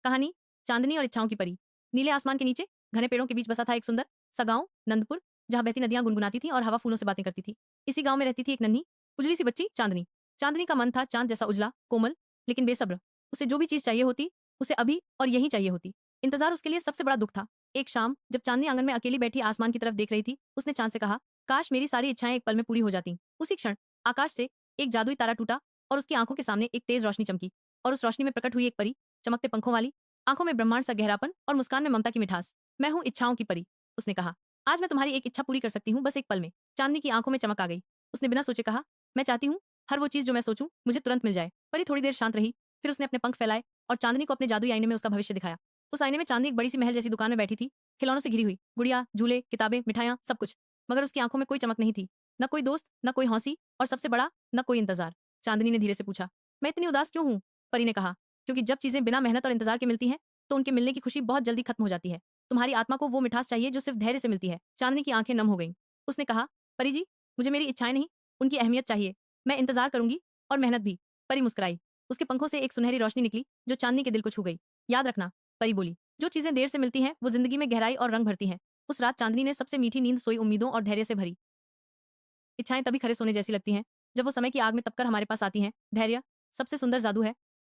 कहानी चांदनी और इच्छाओं की परी। नीले आसमान के नीचे घने पेड़ों के बीच बसा था एक सुंदर सा गांव नंदपुर, जहां बहती नदियां गुनगुनाती थीं और हवा फूलों से बातें करती थी। इसी गांव में रहती थी एक नन्ही उजली सी बच्ची चांदनी। चांदनी का मन था चांद जैसा उजला कोमल, लेकिन बेसब्र। उसे जो भी चीज चाहिए होती उसे अभी और यहीं चाहिए होती। इंतजार उसके लिए सबसे बड़ा दुख था। एक शाम जब चांदनी आंगन में अकेली बैठी आसमान की तरफ देख रही थी, उसने चांद से कहा, काश मेरी सारी इच्छाएं एक पल में पूरी हो जाती। उसी क्षण आकाश से एक जादुई तारा टूटा और उसकी आंखों के सामने एक तेज रोशनी चमकी, और उस रोशनी में प्रकट हुई एक परी, चमकते पंखों वाली, आंखों में ब्रह्मांड सा गहरापन और मुस्कान में ममता की मिठास। मैं हूँ इच्छाओं की परी, उसने कहा। आज मैं तुम्हारी एक इच्छा पूरी कर सकती हूँ, बस एक पल में। चांदनी की आंखों में चमक आ गई। उसने बिना सोचे कहा, मैं चाहती हूँ हर वो चीज जो मैं सोचूं मुझे तुरंत मिल जाए। परी थोड़ी देर शांत रही, फिर उसने अपने पंख फैलाए और चांदनी को अपने जादुई आईने में उसका भविष्य दिखाया। उस आईने में चांदनी एक बड़ी सी महल जैसी दुकान में बैठी थी, खिलौनों से घिरी हुई, गुड़िया, झूले, किताबें, मिठाइयां, सब कुछ। मगर उसकी आंखों में कोई चमक नहीं थी, न कोई दोस्त, न कोई हौसी, और सबसे बड़ा, न कोई इंतजार। चांदनी ने धीरे से पूछा, मैं इतनी उदास क्यों हूँ? परी ने कहा, क्योंकि जब चीजें बिना मेहनत और इंतजार के मिलती हैं तो उनके मिलने की खुशी बहुत जल्दी खत्म हो जाती है। तुम्हारी आत्मा को वो मिठास चाहिए जो सिर्फ धैर्य से मिलती है। चांदनी की आंखें नम हो गईं। उसने कहा, परी जी, मुझे मेरी इच्छाएं नहीं, उनकी अहमियत चाहिए। मैं इंतजार करूंगी और मेहनत भी। परी मुस्कुराई। उसके पंखों से एक सुनहरी रोशनी निकली जो चांदनी के दिल को छू गई। याद रखना, परी बोली, जो चीजें देर से मिलती हैं वो जिंदगी में गहराई और रंग भरती हैं। उस रात चांदनी ने सबसे मीठी नींद सोई, उम्मीदों और धैर्य से भरी। इच्छाएं तभी खरे सोने जैसी लगती हैं जब वो समय की आग में तपकर हमारे पास आती हैं। धैर्य सबसे सुंदर जादू है